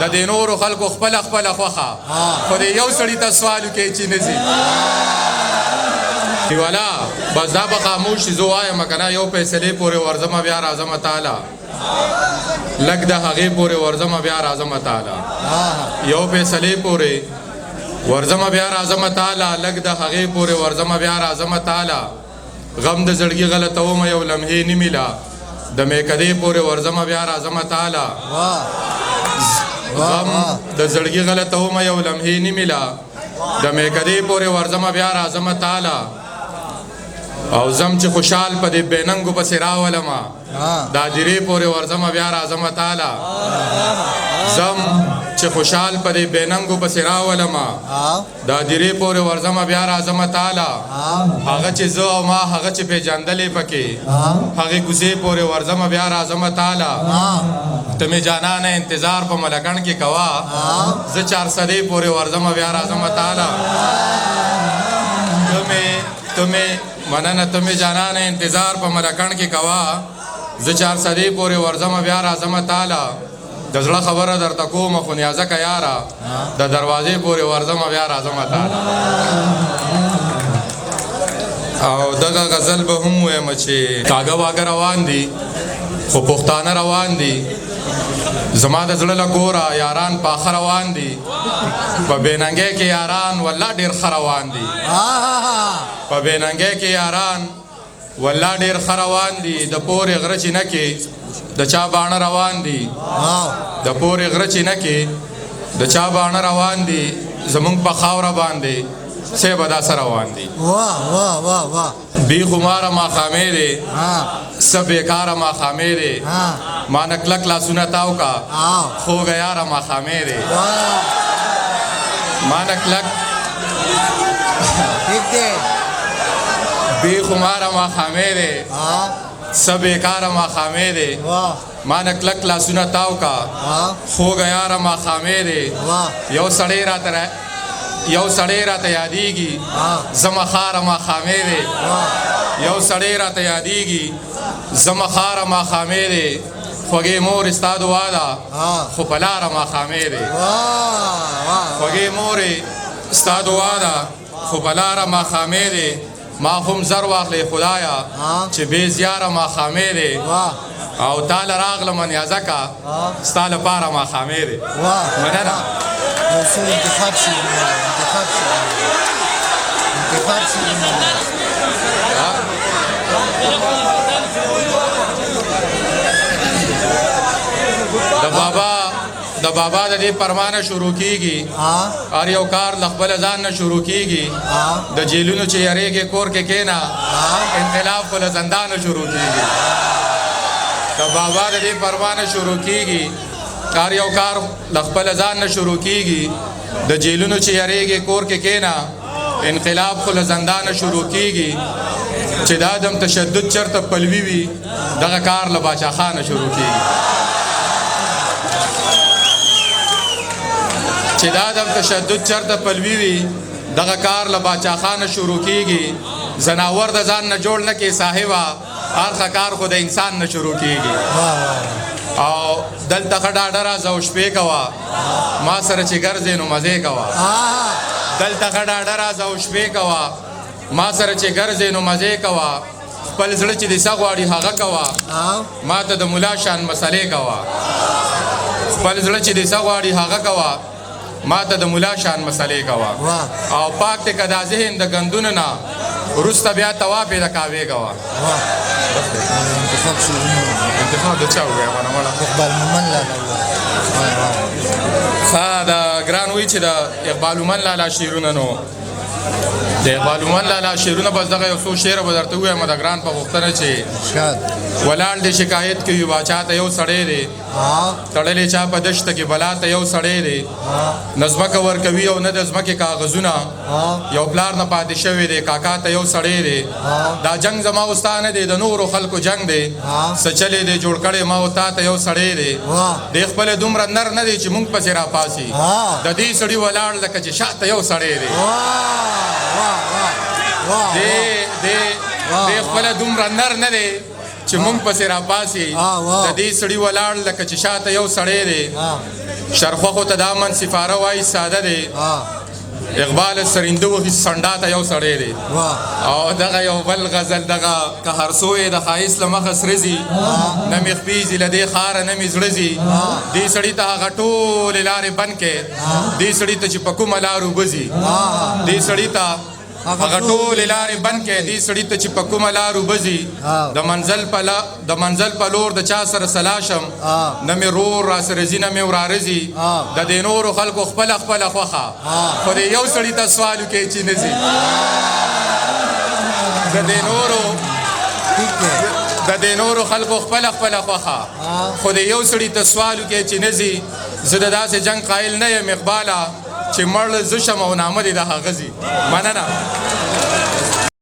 د دې نورو خلکو خپله خوښه خو د یو سړي ته سوال وکړي چې نه ځي والا بس دا به خاموش شي زه وایم که نه یو فیصلې پورې ورځمه بیا راځمه تعالی لږ د هغې پورې ورځمه بیا راځمه تعالی یو فیصلې پورې ورځمه بیا راځمه تعالی لږ د هغې پورې ورځمه بیا راځمه تعالی غم د زړګي غلطومه یو لمحې نه میله د میکدې پورې ورځمه بیا راځمه تعالی غم د زړګي غلطومه یو لمحې نه میله د میکدې پورې ورځمه بیا راځمه تعالی او زم چې خوشحال په دې بېننګو پسې راولمه دا دیرې پورې ورځمه بیا راځمه تعالی زم چې خوشحال په دې بېننګو پسې راولمه دا دیرې پورې ورځمه بیا راځمه تعالی هغه چې زه او ما هغه چې پېژندلې پکې هغې کوڅې پورې ورځمه بیا راځمه تعالی ته مې جانانه انتظار په ملکڼ کې کوه زه 400 پورې ورځمه بیا راځمه تعالی مننه ته مې جانانه انتظار په ملکڼ کې کوه زه 400 پورې ورځمه بیا راځمه تعالی د زړه خبره درته کومه خو نیازکه یاره د دروازې پورې ورځمه بیا راځمه تعالی او دغه غزل به هم ویمه چې کاږه واږه روان دي خو پښتانه روان دي زما د زړه له کوره یاران پاخه روان دي په بېننګۍ کې یاران والله ډېر ښه روان دي په بېننګۍ کې یاران والله ډېر ښه روان دي د پورې غره چینه کې د چا باڼه روان دي د پورې غره چینه کې د چا باڼه روان دي زمونږ په خاوره باندې څه به داسې روان دي بی خماره ماښامې دی څه بېکاره ماښامې دی ما نه کلک لاسونه تاو کا خوږه یاره ماښامې دی ما نه کلک بی خماره ماښامې دی څه بېکاره ماښامې دی ما نه کلک لاسونه تاو کا خوږه یاره ماښامې دی یو سړی راته یادېږي زما خاره ماښامې دی یو سړی راته یادېږي زما خاره ماښامې دی خوږې مور ستا دعا ده خو په لاره ماښامې دی خوږې مورې ستا دعا ده خو په لاره ماښامې دی ما هم زر واخلې خدایا چې بې زیاره ماښامې دی او تاله راغلمه نیازکه ستا لپاره ماښامې دی مننه انتخاب شي د بابا د دې پروانه شروع کیږي هر یو کار له خپل ځان نه شروع کیږي د جیلونو چې یریږي کور کې کینا انقلاب خو له زندانه شروع کیږي د بابا د دې پروانه شروع کیږي هر یو کار له خپل ځان نه شروع کیږي د جیلونو چې یریږي کور کې کینا انقلاب خو له زندانه شروع کیږي چې د عدم تشدد چرته پلوي وي دغه کار له باچا خانه شروع کیږي چې د عدم تشدد چرته پلوي وي دغه کار له باچا خانه شروع کیږي زناور د ځان نه جوړ نه کې صاحبه هر کار خو د انسان نه شروع کیږي او دلته ښه ډاډه راځه او شپې کوه ما سره چې ګرځې نو مزې کوه دلته ښه ډاډه راځه او شپې کوه ما سره چې ګرځې نو مزې کوه خپل زړه چې دې څه غواړي هغه کوه ما ته د ملا شان مسلې کوه خپل زړه چې دې څه غواړي هغه کوه ما ته د ملا شان مسلې کوه او پاک دې که دا ذهن د ګندونو نه وروسته بیا طواف یې د کعبې کوه انتخاب د چا ووایه مانه مړه اقبال مومن لالا ښه د ګران وایي چې د اقبال مومن لالا شعرونه نو د اقبال مومن لالا شعرونه بس دغه یو څو شعره به درته ووایم د ګران په غوښتنه چې ولاړ دې شکایت کوي باچا ته یو سړی دی تړلی چا په دشته کې بلا ته یو سړی دی نه ځمکه ورکوي او نه د ځمکې کاغذونه یو پلار نه پاتې شوی دی کاکا ته یو سړی دی دا جنګ زما او ستا نه دی د نورو خلکو جنګ دی څه چلې دی جوړ کړی ما او تا ته یو سړی دی دی خپله دومره نر نه دی چې موږ پسې راپاسي د دې سړي ولاړ لکه چې شاته یو سړی دی دی خپله دومره نر نه دی چې مونږ پسې راپاسي د دې سړي ولاړ لکه چې شاته یو سړی دی شرخوخو ته دا منصفاره وایي ساده دی اقبال سرنده وهي سنډا ته یو سړی دی او دغه یو بل غزل دغه که هر څو یې د ښایست له مخه سره ځي نه مې خپېږي له دې ښاره نه مې زړه ځي دې سړي ته هغه ټولې لارې بند کړې دې سړي ته چې په کومه لار اوبه ځي دې سړي ته هغه ټولې لارې بند کړې دې سړي ته چې په کومه لار اوبه ځي د منزل په لور د چا سره سلا شم نه مې رور راسره ځي نه مې وراره ځي د دې نورو خلکو خپله خپله خوښه خو د یو سړي ته سوال وکړئ چې نه ځي د دې نورو خلکو خپله خپله خوښه خو د یو سړي ته سوال وکړئ چې نه ځي زه د داسې جنګ قایل نه یم اقباله چې مړ زه شم او نامه دې د هغه ځي مننه